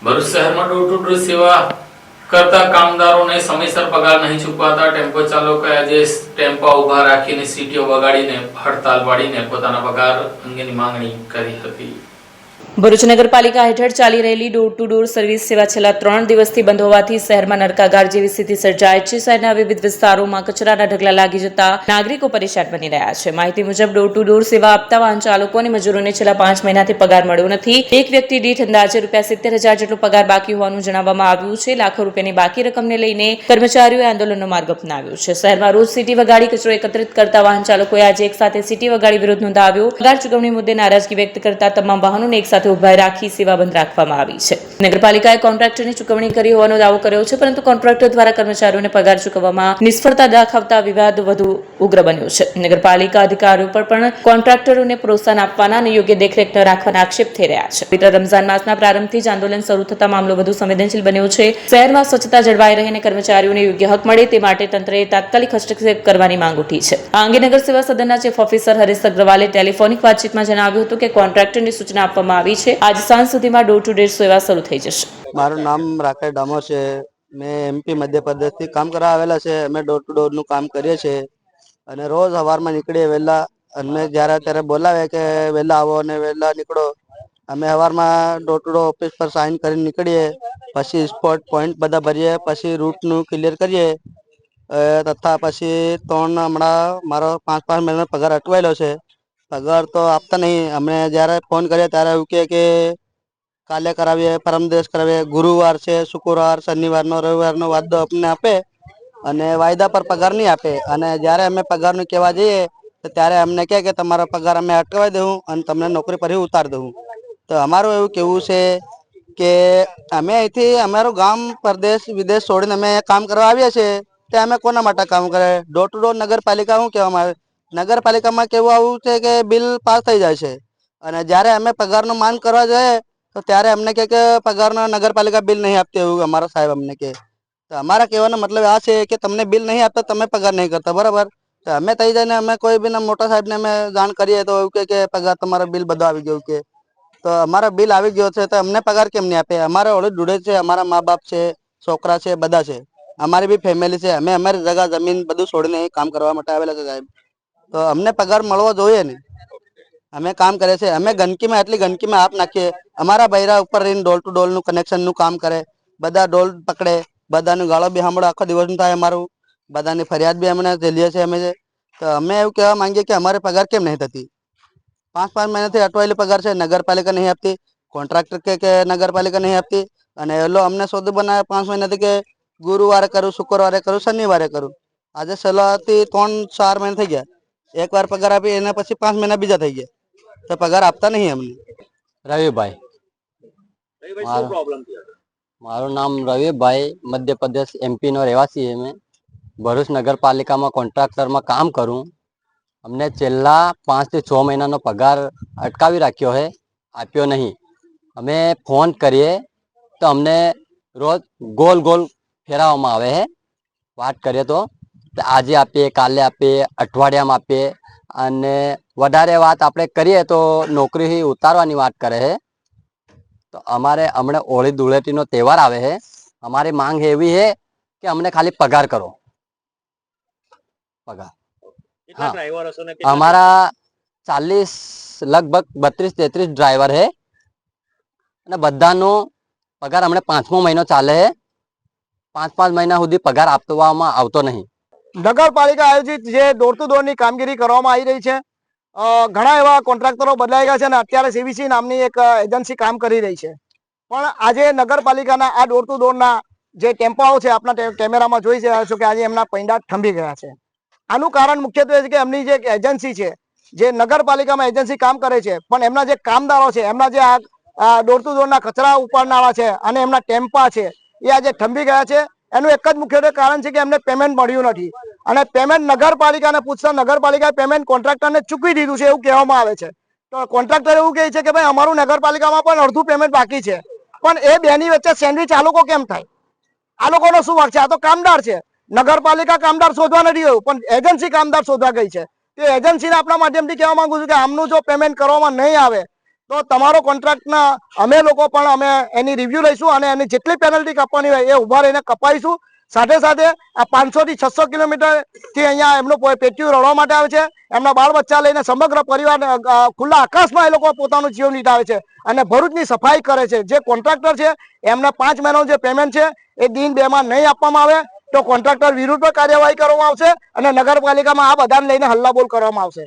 ભરૂચ શહેરમાં door to door સેવા કરતા કામદારોને સમયસર પગાર નહીં ચૂકવાતા ટેમ્પો ચાલકોએ આજે ટેમ્પા ઉભા રાખીને સીટીઓ વગાડીને હડતાલ પાડીને પોતાના પગાર અંગેની માંગણી કરી હતી। ભરૂચ નગરપાલિકા હેઠળ ચાલી રહેલી ડોર ટુ ડોર સર્વિસ સેવા છેલ્લા 3 દિવસથી બંધ હોવાથી શહેરમાં નરકાગાર જેવી સ્થિતિ સર્જાય છે। શહેરના વિવિધ વિસ્તારોમાં કચરાના ઢગલા લાગી જતા નાગરિકો પરેશાન બની રહ્યા છે। માહિતી મુજબ ડોર ટુ ડોર સેવા આપતા વાહન ચાલકો અને મજૂરોને છેલ્લા 5 મહિનાથી પગાર મળ્યો નથી। એક વ્યક્તિ દીઠ અંદાજે ₹70,000 જેટલો પગાર બાકી હોવાનું જણાવવામાં આવ્યું છે। લાખો રૂપિયાની બાકી રકમને લઈને કર્મચારીઓએ આંદોલનનો માર્ગ અપનાવ્યો છે। શહેરમાં રોજ સીટી વગાડી કચરો એકત્રિત કરતા વાહન ચાલકોએ આજે એક સાથે સીટી વગાડી વિરોધ નોંધાવ્યો। પગાર ચૂકવણી મુદ્દે નારાજગી વ્યક્ત કરતા તમામ વાહનોને એક સાથે ઉભા રાખી સેવા બંધ રાખવામાં આવી છે। નગરપાલિકાએ કોન્ટ્રાક્ટરની ચૂકવણી કરી હોવાનો દાવો કર્યો છે, પરંતુ કોન્ટ્રાક્ટર દ્વારા કર્મચારીઓને પગાર ચૂકવવામાં નિષ્ફળતા દાખવતા વિવાદ વધુ ઉગ્ર બન્યો છે। નગરપાલિકા અધિકારીઓ પર પણ કોન્ટ્રાક્ટરોને પ્રોત્સાહન આપવાના અને યોગ્ય દેખરેખ ન રાખવાના આક્ષેપ થઈ રહ્યા છે। પવિત્ર રમઝાન માસના પ્રારંભથી જ આંદોલન શરૂ થતા મામલો વધુ સંવેદનશીલ બન્યો છે। શહેરમાં સ્વચ્છતા જળવાઈ રહે અને કર્મચારીઓને યોગ્ય હક મળે તે માટે તંત્રએ તાત્કાલિક હસ્તક્ષેપ કરવાની માંગ ઉઠી છે। આ અંગે નગર સેવા સદનના ચીફ ઓફિસર હરીશ અગ્રવાલે ટેલિફોનિક વાતચીતમાં જણાવ્યું હતું કે કોન્ટ્રાક્ટરની સૂચના આપવામાં આવી છે। આજ સાંજ સુધીમાં ડોર ટુ ડોર સેવા શરૂ થઈ જશે। મારું નામ રાકેશ ડામોર છે। મેં એમપી મધ્યપ્રદેશથી કામ કરવા આવેલા છે। અમે ડોર ટુ ડોરનું કામ કરીએ છીએ અને રોજ સવારમાં નીકળીએ વહેલા। અને જ્યારે ત્યારે બોલાવે કે વહેલા આવો અને વહેલા નીકળો। અમે સવારમાં ડોર ટુ ડોર ઓફિસ પર સાઇન કરીને નીકળીએ, પછી સ્પોટ પોઈન્ટ બધા ભરીએ, પછી રૂટનું ક્લિયર કરીએ તથા પછી હમણાં મારો 5 મહિનાનો પગાર અટવાયેલો છે। પગાર તો આપતા નહીં। અમે જ્યારે ફોન કરીએ ત્યારે એવું કહે કે કાલે કરાવીએ, પરમ દિવસ કરાવીએ। ગુરુવાર છે, શુક્રવાર, શનિવારનો, રવિવારનો વાયદો અમને આપે અને વાયદા પર પગાર નહીં આપે। અને જ્યારે અમે પગારનું કહેવા જઈએ તો ત્યારે અમને કહે કે તમારો પગાર અમે અટકાવી દઉં અને તમને નોકરી પરથી ઉતારી દઉં। તો અમારું એવું કહેવું છે કે અમે અહીંથી અમારું ગામ, પરદેશ, વિદેશ છોડીને અમે કામ કરવા આવીએ છીએ તે અમે કોના માટે કામ કરે? ડોર ટુ ડોર નગરપાલિકા શું કહેવામાં આવે? નગરપાલિકામાં કેવું આવું છે કે બિલ પાસ થઈ જાય છે અને જ્યારે અમે પગારનું માંગ કરવા જોઈએ તો ત્યારે અમને કહે કે પગારનો નગરપાલિકા બિલ નહીં આપતી, એવું અમારા સાહેબ અમને કહે। તો અમારા કહેવાનો મતલબ આ છે કે તમને બિલ નહીં આપતા, તમે પગાર નહીં કરતા, બરાબર? તો અમે થઈ જઈને અમે કોઈ બી મોટા સાહેબને અમે જાણ કરીએ તો એવું કે પગાર તમારો બિલ બધો આવી ગયો કે તો અમારો બિલ આવી ગયો છે તો અમને પગાર કેમ નહીં આપે? અમારે ઓળખ ડૂડે છે, અમારા મા બાપ છે, છોકરા છે, બધા છે, અમારી બી ફેમિલી છે। અમે અમારી જગા જમીન બધું છોડીને કામ કરવા માટે આવેલા છે સાહેબ। તો અમને પગાર મળવો જોઈએ ને। અમે કામ કરે છે, અમે ગંદકીમાં એટલી ગંદકીમાં હાથ નાખીએ। અમારા બૈરા ઉપર રહીને ડોર ટુ ડોરનું કનેક્શનનું કામ કરે, બધા ડોલ પકડે, બધાનું ગાળો બી સાંભળો, આખો દિવસનું થાય અમારું, બધાની ફરિયાદ બી અમને ઝેલીએ છીએ અમે। તો અમે એવું કહેવા માંગીએ કે અમારે પગાર કેમ નહીં થતી? 5 મહિનાથી અટવાયેલી પગાર છે, નગરપાલિકા નહીં આપતી, કોન્ટ્રાક્ટર કે નગરપાલિકા નહીં આપતી અને એલો અમને સોદું બનાવે 5 મહિનાથી કે ગુરુવારે કરું, શુક્રવારે કરું, શનિવારે કરું। આજે છેલ્લાથી 3-4 મહિના થઈ ગયા। એકવાર પગાર આપી એના પછી 5 મહિના બીજા થઈ ગયા તો પગાર આપતા નહીં અમને। રવિભાઈ, મારું નામ રવિભાઈ, મધ્યપ્રદેશ એમપી નો રહેવાસી છે। મેં ભરૂચ નગરપાલિકામાં કોન્ટ્રાક્ટરમાં કામ કરું। અમને છેલ્લા 5 થી 6 મહિનાનો પગાર અટકાવી રાખ્યો છે, આપ્યો નહીં। અમે ફોન કરીએ તો અમને રોજ ગોલ ગોલ ફેરવવામાં આવે છે। વાત કરીએ તો આજે આપીએ, કાલે આપીએ, અઠવાડિયામાં આપીએ અને વધારે વાત આપણે કરીએ તો નોકરી ઉતારવાની વાત કરે છે। તો અમારે હમણાં હોળી ધૂળેટીનો તહેવાર આવે છે। અમારી માંગ એવી છે કે અમને ખાલી પગાર કરો, પગાર। હા, અમારા 40 લગભગ 32-33 ડ્રાઈવર છે અને બધાનો પગાર હમણાં 5મો મહિનો ચાલે છે। 5 મહિના સુધી પગાર આપવામાં આવતો નહીં। નગરપાલિકા આયોજિત જે ડોર ટુ ડોરની કામગીરી કરવામાં આવી રહી છે, ઘણા એવા કોન્ટ્રાક્ટરો બદલાઈ ગયા છે અને અત્યારે સીવીસી નામની એક એજન્સી કામ કરી રહી છે। પણ આજે નગરપાલિકાના આ ડોર ટુ ડોરના જે ટેમ્પાઓ છે, આપણા કેમેરામાં જોઈ રહ્યા છો કે આજે એમના પૈંડા થંભી ગયા છે। આનું કારણ મુખ્યત્વે છે કે એમની જે એજન્સી છે, જે નગરપાલિકામાં એજન્સી કામ કરે છે, પણ એમના જે કામદારો છે, એમના જે આ ડોર ટુ ડોરના કચરા ઉપાડનારા છે અને એમના ટેમ્પા છે એ આજે થંભી ગયા છે। એનું એક જ મુખ્યત્વે કારણ છે કે એમને પેમેન્ટ મળ્યું નથી અને પેમેન્ટ નગરપાલિકાને પૂછતા નગરપાલિકાએ પેમેન્ટ કોન્ટ્રાક્ટરને ચૂકવી દીધું છે એવું કહેવામાં આવે છે। તો કોન્ટ્રાક્ટર એવું કહે છે કે ભાઈ અમારું નગરપાલિકામાં પણ અડધું પેમેન્ટ બાકી છે। પણ એ બેની વચ્ચે સેન્ડવિચ આ લોકો કેમ થાય? આ લોકોનો શું વાંક છે? આ તો કામદાર છે। નગરપાલિકા કામદાર શોધવા નથી ગયું, પણ એજન્સી કામદાર શોધવા ગઈ છે। તે એજન્સીને આપણા માધ્યમથી કહેવા માંગુ છું કે આમનું જો પેમેન્ટ કરવામાં નહીં આવે તો તમારો કોન્ટ્રાક્ટના અમે લોકો પણ અમે એની રિવ્યુ લઈશું અને એની જેટલી પેનલ્ટી કાપવાની હોય એ ઉભા રહીને કપાઈશું. સાથે સાથે આ 500 થી 600 કિલોમીટર થી અહીંયા એમનું પેટીયું રડવા માટે આવે છે. એમના બાળ બચ્ચા લઈને સમગ્ર પરિવાર ખુલ્લા આકાશમાં એ લોકો પોતાનું જીવન વીતાવે છે અને ભરૂચની સફાઈ કરે છે. જે કોન્ટ્રાક્ટર છે એમને 5 મહિનાનું જે પેમેન્ટ છે એ દિન 2 માં નહીં આપવામાં આવે તો કોન્ટ્રાક્ટર વિરુદ્ધ કાર્યવાહી કરવામાં આવશે અને નગરપાલિકામાં આ બધાને લઈને હલ્લાબોલ કરવામાં આવશે.